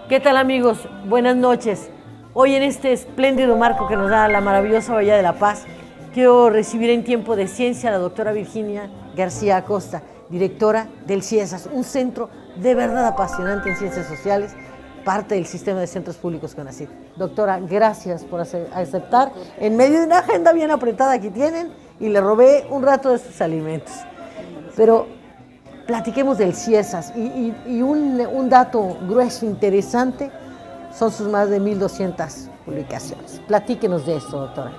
¿Qué tal, amigos? Buenas noches. Hoy en este espléndido marco que nos da la maravillosa Bahía de la Paz, quiero recibir en tiempo de ciencia a la doctora Virginia García Acosta, directora del CIESAS, un centro de verdad apasionante en ciencias sociales, parte del sistema de centros públicos CONACYT. Doctora, gracias por aceptar en medio de una agenda bien apretada que tienen y le robé un rato de sus alimentos. Pero platiquemos del CIESAS y un dato grueso, interesante, son sus más de 1,200 publicaciones. Platíquenos de esto, doctora.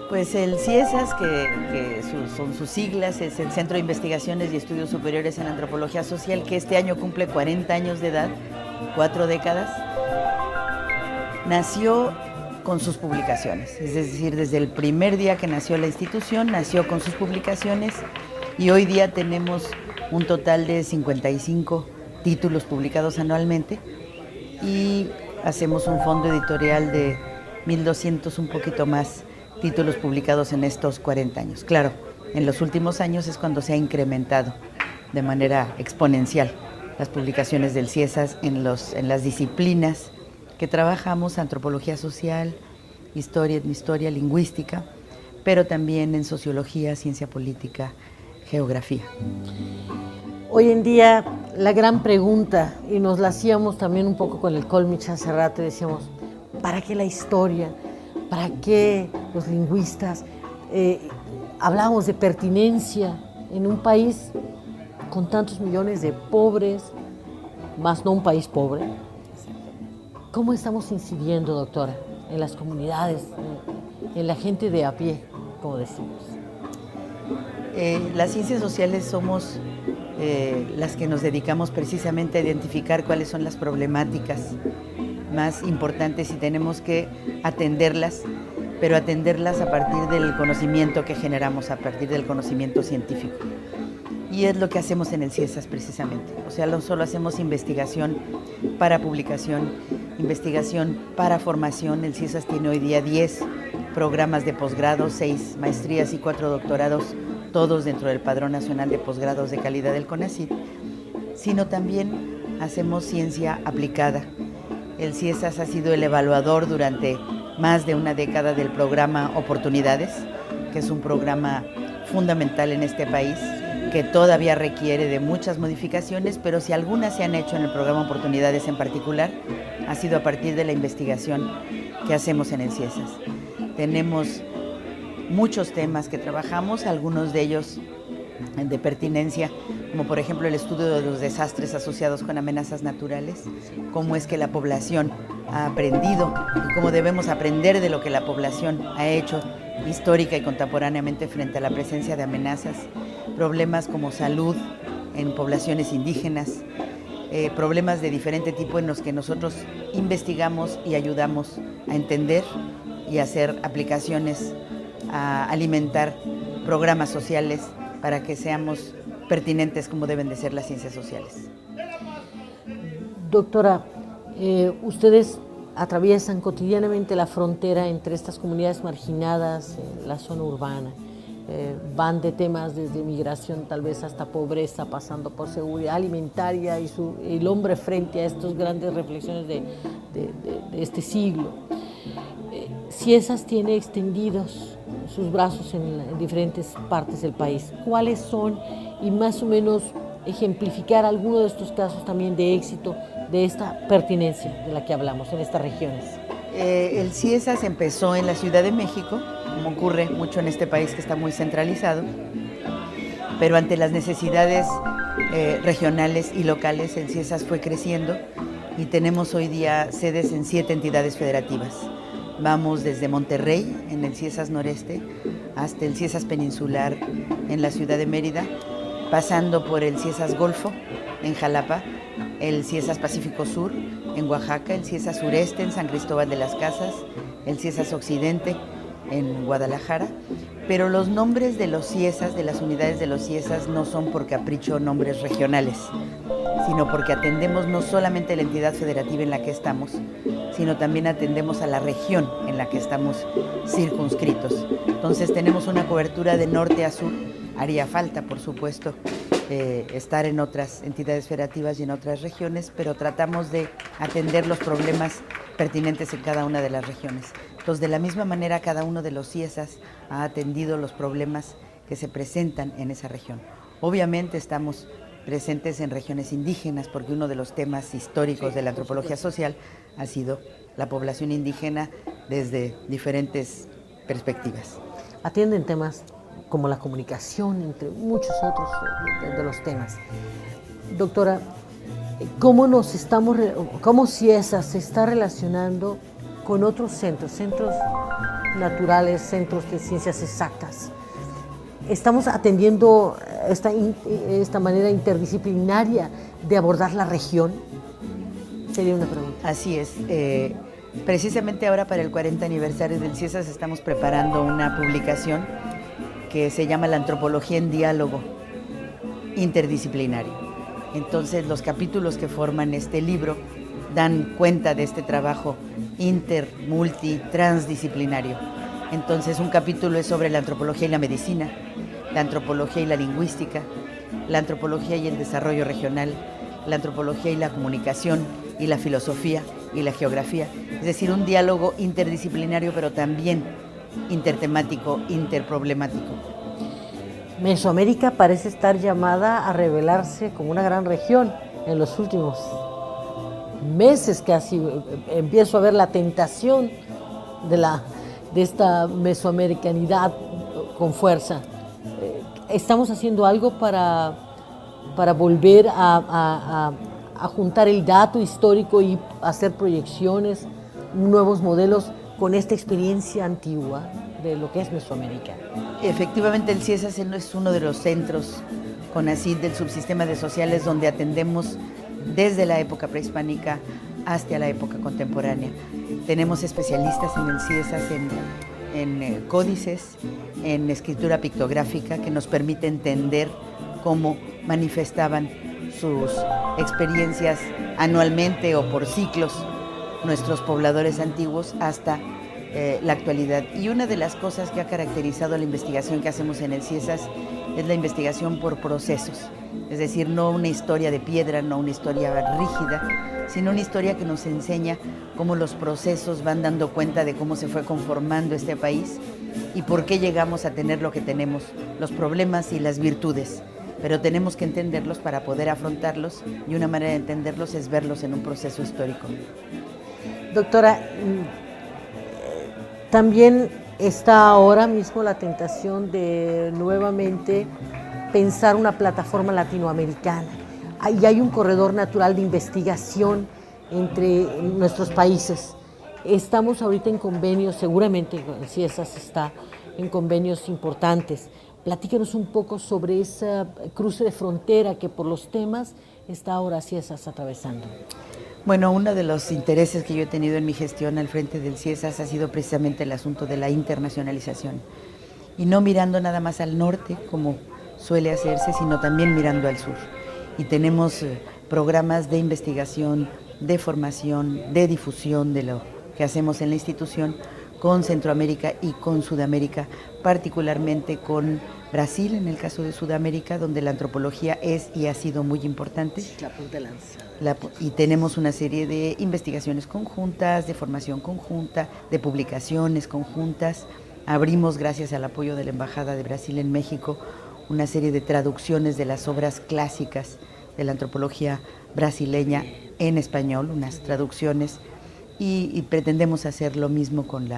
Pues el CIESAS, que son sus siglas, es el Centro de Investigaciones y Estudios Superiores en Antropología Social, que este año cumple 40 años de edad, 4 décadas, nació con sus publicaciones. Es decir, desde el primer día que nació la institución, nació con sus publicaciones y hoy día tenemos un total de 55 títulos publicados anualmente y hacemos un fondo editorial de 1,200, un poquito más, títulos publicados en estos 40 años. Claro, en los últimos años es cuando se ha incrementado de manera exponencial las publicaciones del CIESAS en las disciplinas que trabajamos, antropología social, historia, lingüística, pero también en sociología, ciencia política, geografía. Hoy en día la gran pregunta, y nos la hacíamos también un poco con el Colmich hace rato, y decíamos, ¿para qué la historia? ¿Para qué los lingüistas? Hablábamos de pertinencia en un país con tantos millones de pobres, más no un país pobre. ¿Cómo estamos incidiendo, doctora, en las comunidades, en la gente de a pie, como decimos? Las ciencias sociales somos las que nos dedicamos precisamente a identificar cuáles son las problemáticas más importantes y tenemos que atenderlas, pero atenderlas a partir del conocimiento que generamos, a partir del conocimiento científico. Y es lo que hacemos en el CIESAS precisamente. O sea, no solo hacemos investigación para publicación, investigación para formación. El CIESAS tiene hoy día 10 programas de posgrado, 6 maestrías y 4 doctorados, todos dentro del Padrón Nacional de Posgrados de Calidad del CONACYT, sino también hacemos ciencia aplicada. El CIESAS ha sido el evaluador durante más de una década del programa Oportunidades, que es un programa fundamental en este país, que todavía requiere de muchas modificaciones, pero si algunas se han hecho en el programa Oportunidades en particular, ha sido a partir de la investigación que hacemos en el CIESAS. Tenemos muchos temas que trabajamos, algunos de ellos de pertinencia, como por ejemplo el estudio de los desastres asociados con amenazas naturales, cómo es que la población ha aprendido y cómo debemos aprender de lo que la población ha hecho histórica y contemporáneamente frente a la presencia de amenazas, problemas como salud en poblaciones indígenas, problemas de diferente tipo en los que nosotros investigamos y ayudamos a entender y hacer aplicaciones, a alimentar programas sociales para que seamos pertinentes como deben de ser las ciencias sociales. Doctora, ustedes atraviesan cotidianamente la frontera entre estas comunidades marginadas, la zona urbana. Van de temas desde migración tal vez hasta pobreza, pasando por seguridad alimentaria y el hombre frente a estas grandes reflexiones de este siglo. CIESAS tiene extendidos sus brazos en diferentes partes del país. ¿Cuáles son? Y más o menos ejemplificar alguno de estos casos también de éxito de esta pertinencia de la que hablamos en estas regiones. El CIESAS empezó en la Ciudad de México, como ocurre mucho en este país que está muy centralizado, pero ante las necesidades regionales y locales el CIESAS fue creciendo y tenemos hoy día sedes en 7 entidades federativas. Vamos desde Monterrey, en el CIESAS Noreste, hasta el CIESAS Peninsular en la ciudad de Mérida, pasando por el CIESAS Golfo en Jalapa, el CIESAS Pacífico Sur en Oaxaca, el CIESAS Sureste en San Cristóbal de las Casas, el CIESAS Occidente en Guadalajara, pero los nombres de los CIESAS, de las unidades de los CIESAS, no son por capricho nombres regionales, sino porque atendemos no solamente la entidad federativa en la que estamos, sino también atendemos a la región en la que estamos circunscritos. Entonces tenemos una cobertura de norte a sur. Haría falta, por supuesto, estar en otras entidades federativas y en otras regiones, pero tratamos de atender los problemas pertinentes en cada una de las regiones. Entonces, de la misma manera, cada uno de los CIESAS ha atendido los problemas que se presentan en esa región. Obviamente estamos presentes en regiones indígenas, porque uno de los temas históricos de la antropología social ha sido la población indígena desde diferentes perspectivas. Atienden temas como la comunicación, entre muchos otros de los temas. Doctora, ¿cómo CIESAS se está relacionando con otros centros naturales, centros de ciencias exactas? ¿Estamos atendiendo esta manera interdisciplinaria de abordar la región? Sería una pregunta. Así es. Precisamente ahora para el 40 aniversario del CIESAS estamos preparando una publicación que se llama La antropología en diálogo interdisciplinario. Entonces los capítulos que forman este libro dan cuenta de este trabajo transdisciplinario. Entonces un capítulo es sobre la antropología y la medicina, la antropología y la lingüística, la antropología y el desarrollo regional, la antropología y la comunicación, y la filosofía y la geografía. Es decir, un diálogo interdisciplinario, pero también intertemático, interproblemático. Mesoamérica parece estar llamada a revelarse como una gran región en los últimos meses. Casi empiezo a ver la tentación de esta mesoamericanidad con fuerza. ¿Estamos haciendo algo para volver a juntar el dato histórico y hacer proyecciones, nuevos modelos con esta experiencia antigua de lo que es Mesoamérica? Efectivamente, el CIESAS es uno de los centros CONACYT del subsistema de sociales donde atendemos desde la época prehispánica hasta la época contemporánea. Tenemos especialistas en el CIESAS en códices, en escritura pictográfica, que nos permite entender cómo manifestaban sus experiencias anualmente o por ciclos nuestros pobladores antiguos hasta la actualidad. Y una de las cosas que ha caracterizado la investigación que hacemos en el CIESAS es la investigación por procesos, es decir, no una historia de piedra, no una historia rígida, sino una historia que nos enseña cómo los procesos van dando cuenta de cómo se fue conformando este país y por qué llegamos a tener lo que tenemos, los problemas y las virtudes. Pero tenemos que entenderlos para poder afrontarlos, y una manera de entenderlos es verlos en un proceso histórico. Doctora, también está ahora mismo la tentación de nuevamente pensar una plataforma latinoamericana. Y hay un corredor natural de investigación entre nuestros países. Estamos ahorita en convenios, seguramente el CIESAS está en convenios importantes. Platícanos un poco sobre ese cruce de frontera que por los temas está ahora CIESAS atravesando. Bueno, uno de los intereses que yo he tenido en mi gestión al frente del CIESAS ha sido precisamente el asunto de la internacionalización. Y no mirando nada más al norte, como suele hacerse, sino también mirando al sur. Y tenemos programas de investigación, de formación, de difusión de lo que hacemos en la institución con Centroamérica y con Sudamérica, particularmente con Brasil, en el caso de Sudamérica, donde la antropología es y ha sido muy importante. La punta de lanza. Y tenemos una serie de investigaciones conjuntas, de formación conjunta, de publicaciones conjuntas. Abrimos, gracias al apoyo de la Embajada de Brasil en México, una serie de traducciones de las obras clásicas de la antropología brasileña en español, unas traducciones, y pretendemos hacer lo mismo con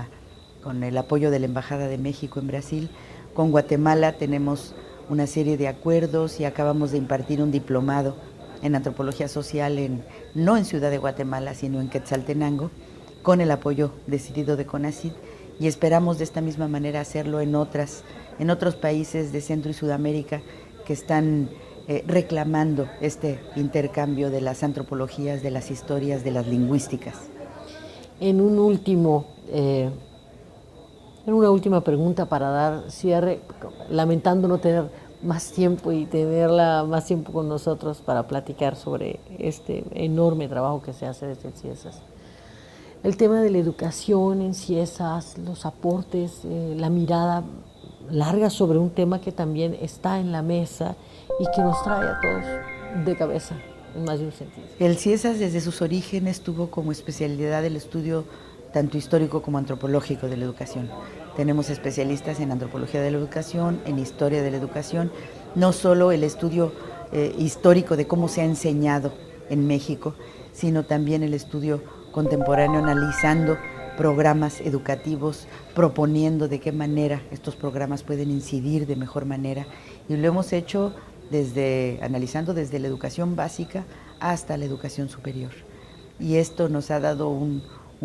el apoyo de la Embajada de México en Brasil. Con Guatemala tenemos una serie de acuerdos y acabamos de impartir un diplomado en antropología social no en Ciudad de Guatemala, sino en Quetzaltenango, con el apoyo decidido de CONACYT, y esperamos de esta misma manera hacerlo en otros países de Centro y Sudamérica que están reclamando este intercambio de las antropologías, de las historias, de las lingüísticas. En Una última pregunta para dar cierre, lamentando no tener más tiempo y tenerla más tiempo con nosotros para platicar sobre este enorme trabajo que se hace desde el CIESAS. El tema de la educación en CIESAS, los aportes, la mirada larga sobre un tema que también está en la mesa y que nos trae a todos de cabeza, en más de un sentido. El CIESAS desde sus orígenes tuvo como especialidad el estudio tanto histórico como antropológico de la educación. Tenemos especialistas en antropología de la educación, en historia de la educación, no solo el estudio histórico de cómo se ha enseñado en México, sino también el estudio contemporáneo analizando programas educativos, proponiendo de qué manera estos programas pueden incidir de mejor manera, y lo hemos hecho analizando desde la educación básica hasta la educación superior. Y esto nos ha dado un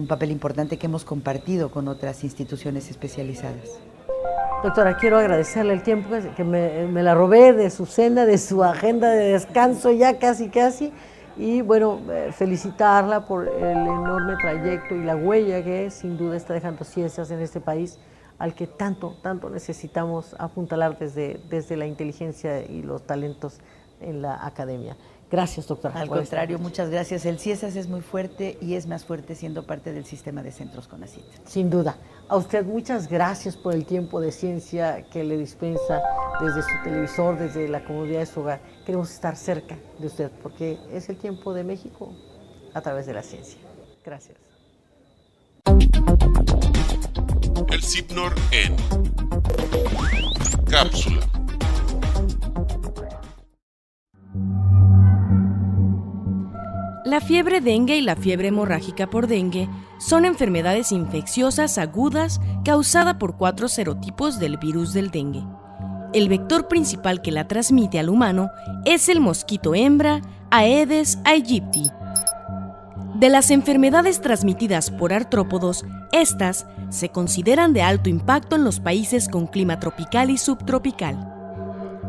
papel importante que hemos compartido con otras instituciones especializadas. Doctora, quiero agradecerle el tiempo que me la robé de su cena, de su agenda de descanso ya casi, y bueno, felicitarla por el enorme trayecto y la huella que sin duda está dejando CIESAS en este país, al que tanto necesitamos apuntalar desde la inteligencia y los talentos en la academia. Gracias, doctora. Al contrario, muchas gracias. El CIESAS es muy fuerte y es más fuerte siendo parte del sistema de centros CONACYT. Sin duda. A usted muchas gracias por el tiempo de ciencia que le dispensa desde su televisor, desde la comodidad de su hogar. Queremos estar cerca de usted porque es el tiempo de México a través de la ciencia. Gracias. El CIPNOR en cápsula. La fiebre dengue y la fiebre hemorrágica por dengue son enfermedades infecciosas agudas causadas por 4 serotipos del virus del dengue. El vector principal que la transmite al humano es el mosquito hembra Aedes aegypti. De las enfermedades transmitidas por artrópodos, estas se consideran de alto impacto en los países con clima tropical y subtropical.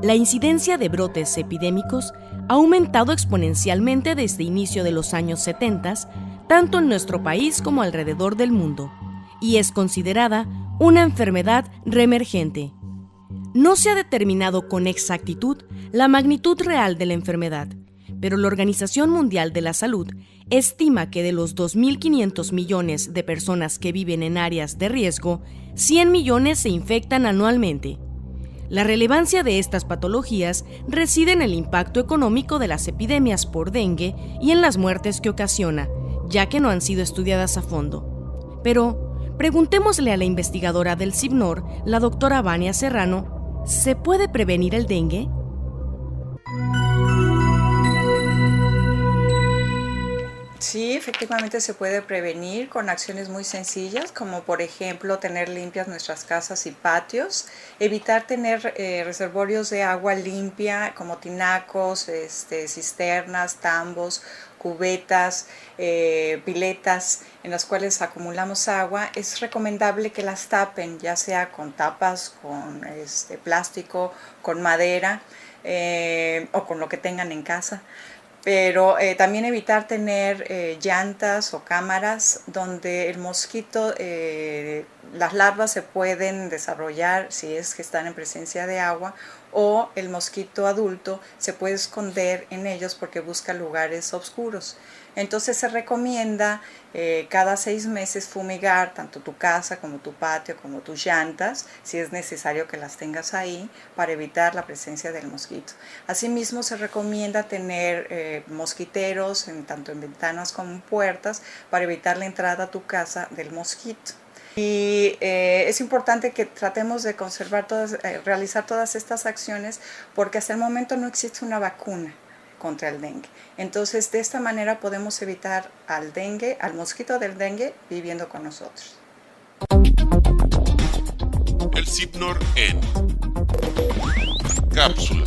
La incidencia de brotes epidémicos ha aumentado exponencialmente desde inicio de los años 70, tanto en nuestro país como alrededor del mundo, y es considerada una enfermedad reemergente. No se ha determinado con exactitud la magnitud real de la enfermedad, pero la Organización Mundial de la Salud estima que de los 2.500 millones de personas que viven en áreas de riesgo, 100 millones se infectan anualmente. La relevancia de estas patologías reside en el impacto económico de las epidemias por dengue y en las muertes que ocasiona, ya que no han sido estudiadas a fondo. Pero, preguntémosle a la investigadora del CIPNOR, la doctora Vania Serrano, ¿se puede prevenir el dengue? Sí, efectivamente se puede prevenir con acciones muy sencillas, como por ejemplo tener limpias nuestras casas y patios, evitar tener reservorios de agua limpia como tinacos, cisternas, tambos, cubetas, piletas en las cuales acumulamos agua. Es recomendable que las tapen, ya sea con tapas, con plástico, con madera o con lo que tengan en casa. Pero también evitar tener llantas o cámaras donde el mosquito, las larvas se pueden desarrollar si es que están en presencia de agua, o el mosquito adulto se puede esconder en ellos porque busca lugares oscuros. Entonces se recomienda cada 6 meses fumigar tanto tu casa como tu patio como tus llantas, si es necesario que las tengas ahí, para evitar la presencia del mosquito. Asimismo se recomienda tener mosquiteros tanto en ventanas como en puertas para evitar la entrada a tu casa del mosquito. Y es importante que tratemos de realizar todas estas acciones porque hasta el momento no existe una vacuna contra el dengue. Entonces, de esta manera podemos evitar al mosquito del dengue viviendo con nosotros. El CIPNOR en cápsula.